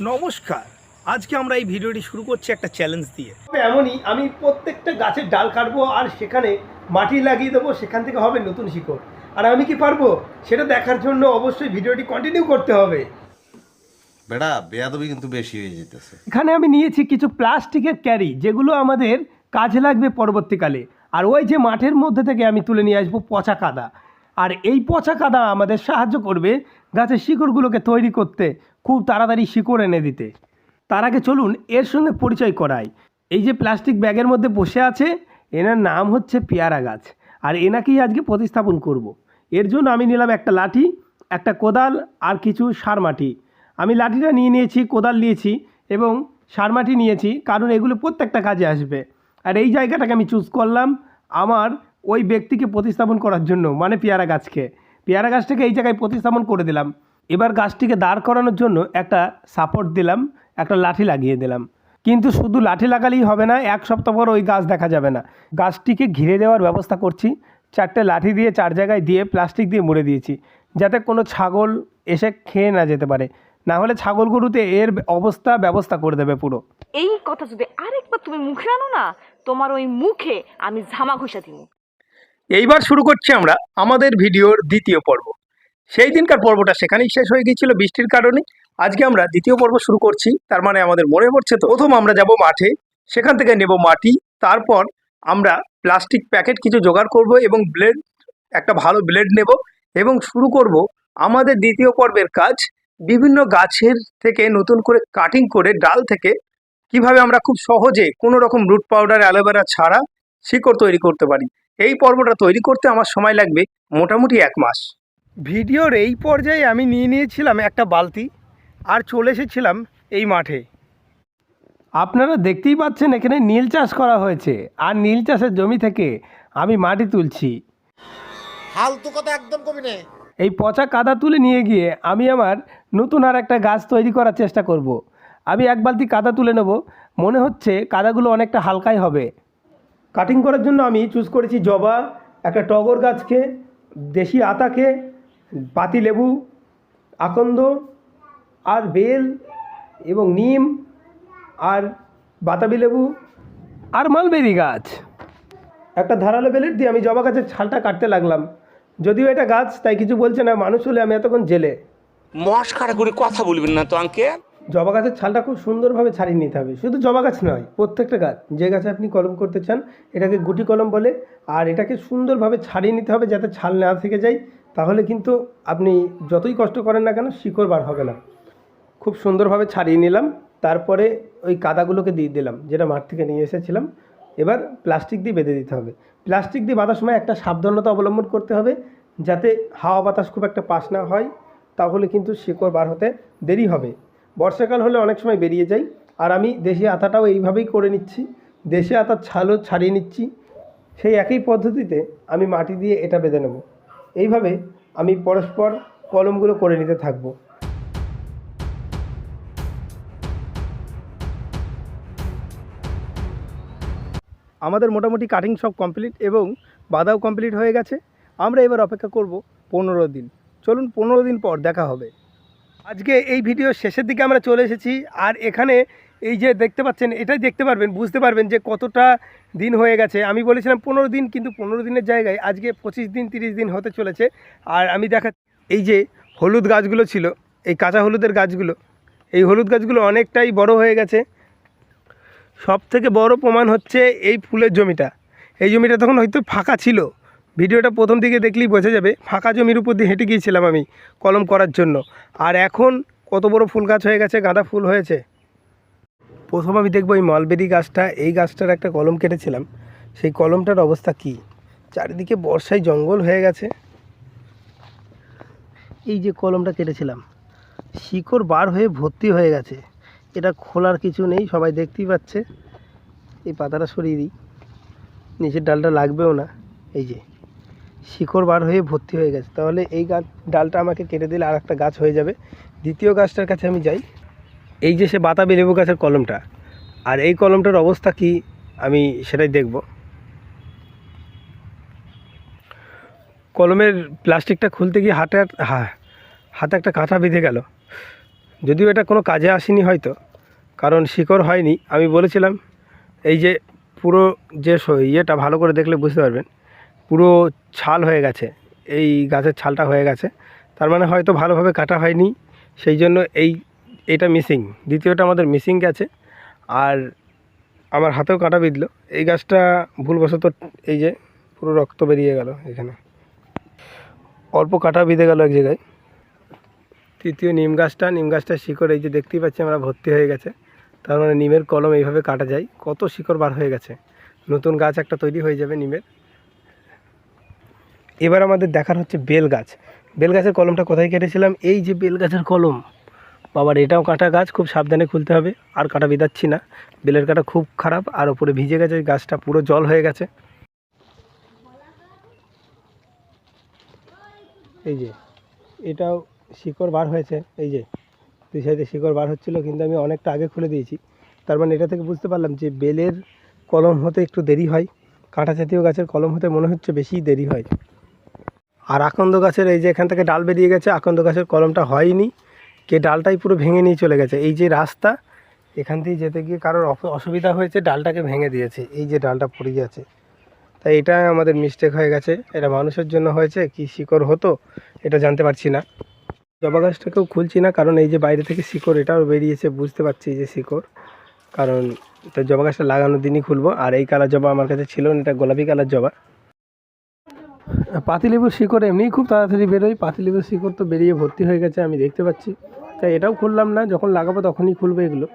নমস্কার। আজকে আমরা এই ভিডিওটি শুরু করছি একটা চ্যালেঞ্জ দিয়ে। এমনই আমি প্রত্যেকটা গাছের ডাল কাটবো আর সেখানে মাটি লাগিয়ে দেবো, সেখান থেকে হবে নতুন শিকড়। আর আমি কি পারবো সেটা দেখার জন্য অবশ্যই ভিডিওটি কন্টিনিউ করতে হবে। বেড়া বেয়াদবি কিন্তু বেশি হয়ে যেতেছে। এখানে আমি নিয়েছি কিছু প্লাস্টিকের ক্যারি, যেগুলো আমাদের কাজে লাগবে পরবর্তীকালে। আর ওই যে মাঠের মধ্যে থেকে আমি তুলে নিয়ে আসবো পচা কাদা, আর এই পচা কাদা আমাদের সাহায্য করবে গাছের শিকড়গুলোকে তৈরি করতে, খুব তাড়াতাড়ি শিকড় এনে দিতে। তার আগে চলুন এর সঙ্গে পরিচয় করাই। এই যে প্লাস্টিক ব্যাগের মধ্যে বসে আছে, এনার নাম হচ্ছে পেয়ারা গাছ, আর এনাকেই আজকে প্রতিস্থাপন করব। এর জন্য আমি নিলাম একটা লাঠি, একটা কোদাল আর কিছু সার মাটি। আমি লাঠিটা নিয়ে নিয়েছি, কোদাল নিয়েছি এবং সার মাটি নিয়েছি, কারণ এগুলো প্রত্যেকটা কাজে আসবে। আর এই জায়গাটাকে আমি চুজ করলাম আমার ওই ব্যক্তিকে প্রতিস্থাপন করার জন্য, মানে পেয়ারা গাছকে। পেয়ারা গাছটাকে এই জায়গায় প্রতিস্থাপন করে দিলাম। এবার গাছটিকে দাঁড় করানোর জন্য একটা সাপোর্ট দিলাম, একটা লাঠি লাগিয়ে দিলাম। কিন্তু শুধু লাঠি লাগালেই হবে না, এক সপ্তাহ পর ওই গাছ দেখা যাবে না। গাছটিকে ঘিরে দেওয়ার ব্যবস্থা করছি। 4টে লাঠি দিয়ে 4 জায়গায় দিয়ে প্লাস্টিক দিয়ে মুড়ে দিয়েছি, যাতে কোনো ছাগল এসে খেয়ে না যেতে পারে। না হলে ছাগল গরুতে এর ব্যবস্থা করে দেবে পুরো। এই কথা যদি আরেকবার তুমি মুখে আনো না, তোমার ওই মুখে আমি ঝামা ঘষা দিব। এইবার শুরু করছি আমরা আমাদের ভিডিওর দ্বিতীয় পর্ব। সেই দিনকার পর্বটা সেখানেই শেষ হয়ে গিয়েছিল বৃষ্টির কারণে। আজকে আমরা দ্বিতীয় পর্ব শুরু করছি। তার মানে আমাদের মনে পড়ছে তো, প্রথম আমরা যাব মাঠে, সেখান থেকে নেব মাটি, তারপর আমরা প্লাস্টিক প্যাকেট কিছু জোগাড় করব এবং ব্লেড, একটা ভালো ব্লেড নেব এবং শুরু করব আমাদের দ্বিতীয় পর্বের কাজ। বিভিন্ন গাছের থেকে নতুন করে কাটিং করে ডাল থেকে কিভাবে আমরা খুব সহজে কোনো রকম রুট পাউডার অ্যালোভেরা ছাড়া শিকড় তৈরি করতে পারি। এই পর্বটা তৈরি করতে আমার সময় লাগবে মোটামুটি 1 মাস। ভিডিওর এই পর্যায়ে আমি নিয়ে নিয়েছিলাম একটা বালতি আর চলে এসেছিলাম এই মাঠে। আপনারা দেখতেই পাচ্ছেন এখানে নীল চাষ করা হয়েছে, আর নীল চাষের জমি থেকে আমি মাটি তুলছি। ফালতু কথা একদম কবি না। এই পচা কাদা তুলে নিয়ে গিয়ে আমি আমার নতুন আর একটা গাছ তৈরি করার চেষ্টা করব। আমি 1 বালতি কাদা তুলে নেব, মনে হচ্ছে কাদাগুলো অনেকটা হালকাই হবে। কাটিং করার জন্য আমি চুজ করেছি জবা, একটা টগর গাছকে, দেশি আতাকে, পাতিলেবু, আকন্দ আর বেল এবং নিম আর বাতাবি লেবু আর মালবেরি গাছ। একটা ধারালো বেলেট দিয়ে আমি জবা গাছের ছালটা কাটতে লাগলাম। যদিও এটা গাছ তাই কিছু বলছে না, মানুষ হলে আমি এতক্ষণ জেলে। মস্কারা করে কথা বলবেন না তো আঙ্কেল। জবা গাছের ছালটা খুব সুন্দরভাবে ছাড়িয়ে নিতে হবে। শুধু জবা গাছ নয়, প্রত্যেকটা গাছ, যে গাছে আপনি কলম করতে চান এটাকে গুটি কলম বলে। আর এটাকে সুন্দরভাবে ছাড়িয়ে নিতে হবে যাতে ছাল না থেকে যায়, তাহলে কিন্তু আপনি যতই কষ্ট করেন না কেন শিকড় বার হবে না। খুব সুন্দরভাবে ছাড়িয়ে নিলাম, তারপরে ওই কাদাগুলোকে দিয়ে দিলাম যেটা মাঠ থেকে নিয়ে এসেছিলাম। এবার প্লাস্টিক দিয়ে বেঁধে দিতে হবে। প্লাস্টিক দিয়ে বাঁধার সময় একটা সাবধানতা অবলম্বন করতে হবে, যাতে হাওয়া বাতাস খুব একটা পাস না হয়, তাহলে কিন্তু শিকড় বার হতে দেরি হবে। বর্ষাকাল হলে অনেক সময় বেরিয়ে যায়। আর আমি দেশি আতাটাও এইভাবেই করে নিচ্ছি, দেশি আতার ছালও ছাড়িয়ে নিচ্ছি। সেই একই পদ্ধতিতে আমি মাটি দিয়ে এটা বেঁধে নেব। এইভাবে আমি পরস্পর কলমগুলো করে নিতে থাকবো। আমাদের মোটামুটি কাটিং সব কমপ্লিট এবং বাঁধাও কমপ্লিট হয়ে গেছে। আমরা এবার অপেক্ষা করব 15 দিন। চলুন 15 দিন পর দেখা হবে। আজকে এই ভিডিওর শেষের দিকে আমরা চলে এসেছি। আর এখানে এই যে দেখতে পাচ্ছেন, এটাই দেখতে পারবেন, বুঝতে পারবেন যে কতটা দিন হয়ে গেছে। আমি বলেছিলাম 15 দিন, কিন্তু 15 দিনের জায়গায় আজকে 25 দিন 30 দিন হতে চলেছে। আর আমি এই যে হলুদ গাছগুলো ছিল, এই কাঁচা হলুদের গাছগুলো, এই হলুদ গাছগুলো অনেকটাই বড় হয়ে গেছে। সব থেকে বড় প্রমাণ হচ্ছে এই ফুলের জমিটা। এই জমিটা তখন হয়তো ফাঁকা ছিল, ভিডিওটা প্রথম দিকে দেখলেই বোঝা যাবে। ফাঁকা জমির উপর দিয়ে হেঁটে গিয়েছিলাম আমি কলম করার জন্য। আর এখন কত বড় ফুল গাছ হয়ে গেছে, গাঁদা ফুল হয়েছে। প্রথম আমি দেখবো এই মালবেরি গাছটা, এই গাছটার একটা কলম কেটেছিলাম, সেই কলমটার অবস্থা কি। চারিদিকে বর্ষায় জঙ্গল হয়ে গেছে। এই যে কলমটা কেটেছিলাম, শিকড় বার হয়ে ভর্তি হয়ে গেছে। এটা খোলার কিছু নেই, সবাই দেখতেই পাচ্ছে। এই পাতাটা সরিয়ে দিই, নিচের ডালটা লাগবেও না। এই যে শিকড় বার হয়ে ভর্তি হয়ে গেছে, তাহলে এই ডালটা আমাকে কেটে দিলে আর একটা গাছ হয়ে যাবে। দ্বিতীয় গাছটার কাছে আমি যাই। এই যে সে বাতাবি লেবু গাছের কলমটা, আর এই কলমটার অবস্থা কি আমি সেটাই দেখব। কলমের প্লাস্টিকটা খুলতে গিয়ে হাতে একটা কাঁটা বেঁধে গেল। যদিও এটা কোনো কাজে আসেনি হয়তো, কারণ শিকড় হয়নি। আমি বলেছিলাম এই যে পুরো যে ইয়েটা ভালো করে দেখলে বুঝতে পারবেন, পুরো ছাল হয়ে গেছে, এই গাছের ছালটা হয়ে গেছে, তার মানে হয়তো ভালোভাবে কাটা হয়নি, সেই জন্য এইটা মিসিং। দ্বিতীয়টা আমাদের মিসিং গেছে। আর আমার হাতেও কাটা বিঁধলো। এই গাছটা ভুলবশত এই যে পুরো রক্ত বেরিয়ে গেল, এখানে অল্প কাটা বিঁধে গেল এক জায়গায়। তৃতীয় নিম গাছটা শিকড় এই যে দেখতেই পাচ্ছি আমরা ভর্তি হয়ে গেছে, তার মানে নিমের কলম এইভাবে কাটা যায়। কত শিকড় বার হয়ে গেছে, নতুন গাছ একটা তৈরি হয়ে যাবে নিমের। এবার আমাদের দেখার হচ্ছে বেল গাছ। বেল গাছের কলমটা কোথায় কেটেছিলাম, এই যে বেল গাছের কলম। বাবার এটাও কাটা গাছ, খুব সাবধানে খুলতে হবে। আর কাটা বিঁধাচ্ছি না, বেলের কাটা খুব খারাপ। আর ওপরে ভিজে গেছে গাছটা, পুরো জল হয়ে গেছে। এই যে এটাও শিকড় বার হয়েছে, এই যে দুই সাইডে শিকড় বার হচ্ছিলো, কিন্তু আমি অনেকটা আগে খুলে দিয়েছি। তার মানে এটা থেকে বুঝতে পারলাম যে বেলের কলম হতে একটু দেরি হয়, কাঁটা জাতীয় গাছের কলম হতে মনে হচ্ছে বেশি দেরি হয়। আর আকন্দ গাছের এই যে এখান থেকে ডাল বেরিয়ে গেছে, আকন্দ গাছের কলমটা হয়নি, কে ডালটাই পুরো ভেঙে নিয়ে চলে গেছে। এই যে রাস্তা, এখান থেকে যেতে গিয়ে কারোর অসুবিধা হয়েছে, ডালটাকে ভেঙে দিয়েছে, এই যে ডালটা পড়ে গেছে। তাই এটা আমাদের মিস্টেক হয়ে গেছে, এটা মানুষের জন্য হয়েছে কি শিকড় হতো এটা জানতে পারছি না। জবা গাছটাকেও খুলছি না, কারণ এই যে বাইরে থেকে শিকড় এটাও বেরিয়েছে, বুঝতে পারছি যে শিকড়, কারণ তো জবা গাছটা লাগানোর দিনই খুলবো। আর এই কালার জবা আমার কাছে ছিল না, এটা গোলাপি কালার জবা। পাতিলেবুর শিকড় এমনিই খুব তাড়াতাড়ি বেরোয়, পাতিলেবুর শিকড় তো বেরিয়ে ভর্তি হয়ে গেছে, আমি দেখতে পাচ্ছি। তাই এটাও খুললাম না, যখন লাগাবো তখনই খুলবো এগুলো।